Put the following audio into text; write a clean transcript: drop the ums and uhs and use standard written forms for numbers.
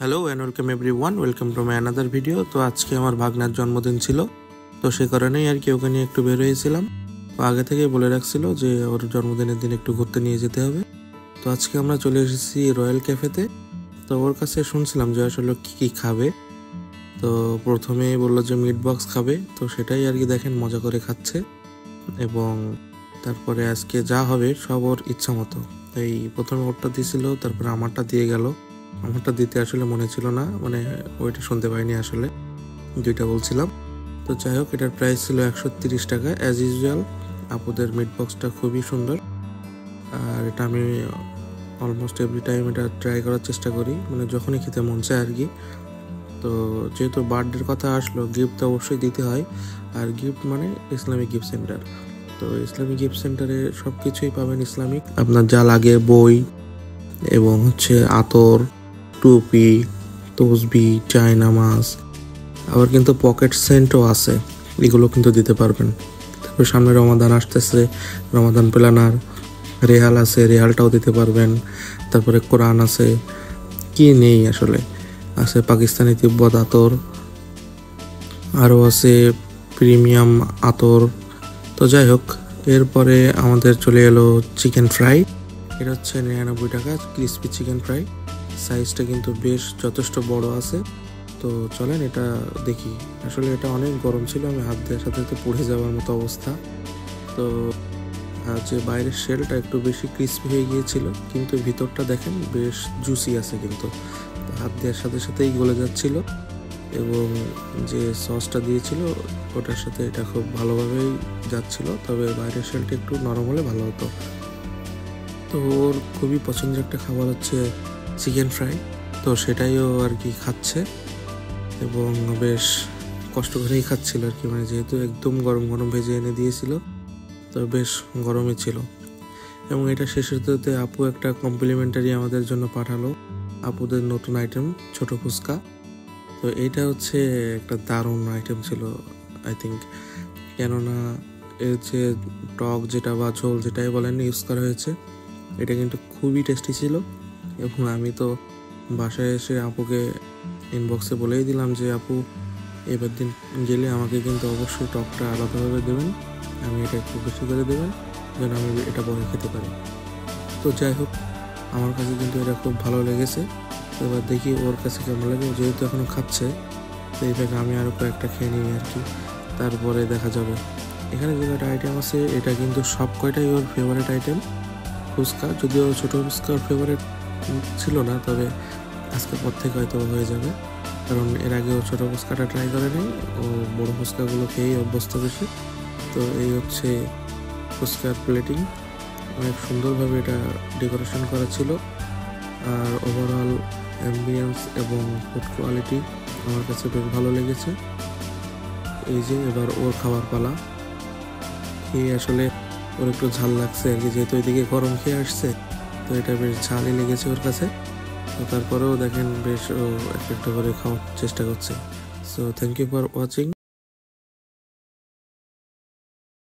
Hello and welcome everyone, welcome to my another video. তো আজকে আমার ভাগনার জন্মদিন ছিল, তো সে কারণেই আর কি ওকে নিয়ে একটু বের হয়েছিলাম। তো আগে থেকেই বলে রাখছিল যে ওর জন্মদিনের দিন একটু ঘুরতে নিয়ে যেতে হবে। তো আজকে আমরা চলে এসেছি রয়্যাল ক্যাফেতে। তো ওর কাছে শুনছিলাম যে আসলে কী কী খাবে। তো প্রথমেই বললো যে মিট বক্স খাবে, তো সেটাই আর কি দেখেন মজা করে খাচ্ছে। এবং তারপরে আজকে যা হবে সব ওর ইচ্ছা মতো। এই প্রথমে ওরটা দিয়েছিল, তারপরে আমারটা দিয়ে গেল। আমারটা দিতে আসলে মনে ছিল না, মানে ওইটা শুনতে পাইনি, আসলে দুইটা বলছিলাম। তো যাই হোক, এটার প্রাইস ছিল 130 টাকা অ্যাজ ইউজুয়াল। আপুদের মিট বক্সটা খুবই সুন্দর, আর এটা আমি অলমোস্ট এভরি টাইম এটা ট্রাই করার চেষ্টা করি, মানে যখনই খেতে মন চায় আর কি। তো যেহেতু বার্থডের কথা আসলো, গিফট তো অবশ্যই দিতে হয়। আর গিফট মানে ইসলামিক গিফট সেন্টার। তো ইসলামিক গিফট সেন্টারে সব কিছুই পাবেন ইসলামিক, আপনার যা লাগে বই এবং হচ্ছে আতর, টুপি, তসবি, চায়নামাজ, আবার কিন্তু পকেট সেন্টও আছে, এগুলো কিন্তু দিতে পারবেন। তারপর সামনে রমাদান আসতেছে, রমাদান প্ল্যানার, রেহাল আছে, রেহালটাও দিতে পারবেন। তারপরে কোরআন আছে, কি নেই আসলে, আছে পাকিস্তানি তিব্বত আতর, আরও আছে প্রিমিয়াম আতর। তো যাই হোক, এরপরে আমাদের চলে এলো চিকেন ফ্রাই। এটা হচ্ছে 99 টাকা ক্রিসপি চিকেন ফ্রাই। সাইজটা কিন্তু বেশ যথেষ্ট বড় আছে। তো চলেন এটা দেখি। আসলে এটা অনেক গরম ছিল, আমি হাত দেওয়ার সাথে সাথে পুড়ে যাওয়ার মতো অবস্থা। তো যে বাইরের শেলটা একটু বেশি ক্রিসপি হয়ে গিয়েছিল, কিন্তু ভিতরটা দেখেন বেশ জুসি আছে, কিন্তু হাত দেওয়ার সাথে সাথেই গলে যাচ্ছিল। এবং যে সসটা দিয়েছিল ওটার সাথে এটা খুব ভালোভাবেই যাচ্ছিল, তবে বাইরের শেলটা একটু নরম হলে ভালো হতো। তো ওর খুবই পছন্দের একটা খাবার হচ্ছে চিকেন ফ্রাই, তো সেটাইও আর কি খাচ্ছে এবং বেশ কষ্ট করেই খাচ্ছিল আর কি, মানে যেহেতু একদম গরম গরম ভেজে এনে দিয়েছিল, তো বেশ গরমই ছিল। এবং এটা শেষের দিকে আপু একটা কমপ্লিমেন্টারি আমাদের জন্য পাঠালো, আপুদের নতুন আইটেম ছোট ফুচকা। তো এইটা হচ্ছে একটা দারুণ আইটেম ছিল আই থিঙ্ক, কেননা এর যে টক যেটা বা ঝোল যেটাই বলেন ইউজ করা হয়েছে, এটা কিন্তু খুবই টেস্টি ছিল। এবং আমি তো বাসায় এসে আপুকে ইনবক্সে বলেই দিলাম যে আপু এবার দিন গেলে আমাকে কিন্তু অবশ্যই টকটা আলাদাভাবে দেবেন, আমি এটা একটু বেশি করে দেবেন যেন আমি এটা পরে খেতে পারি। তো যাই হোক, আমার কাছে কিন্তু এটা খুব ভালো লেগেছে। এবার দেখি ওর কাছে কেমন লাগে, যেহেতু এখনও খাচ্ছে, তো এই থেকে আমি আরও কয়েকটা খেয়ে নিই আর কি, তারপরে দেখা যাবে। এখানে যে কয়টা আইটেম আছে এটা কিন্তু সব কয়টাই ওর ফেভারিট আইটেম ফুচকা, যদিও ছোটো ফুচকার ফেভারিট ছিল না, তবে আজকের পর থেকে হয়তো হয়ে যাবে, কারণ এর আগেও ছোটো ফুচকাটা ট্রাই করে নেই, ও বড়ো ফুচকাগুলো খেয়েই অভ্যস্ত বেশি। তো এই হচ্ছে ফুচকার প্লেটিং, অনেক সুন্দরভাবে এটা ডেকোরেশন করা ছিল। আর ওভারঅল অ্যাম্বিয়েন্স এবং ফুড কোয়ালিটি আমার কাছে বেশ ভালো লেগেছে। এই যে এবার ওর খাবার পালা, এই আসলে ওর একটু ঝাল লাগছে আর কি, যেহেতু এদিকে গরম খেয়ে আসছে, তো এটা বেশ ঝালই লেগেছে ওর কাছে। তো তারপরেও দেখেন বেশ ও একটা একটা করে খাওয়ার চেষ্টা করছে। So thank you for watching.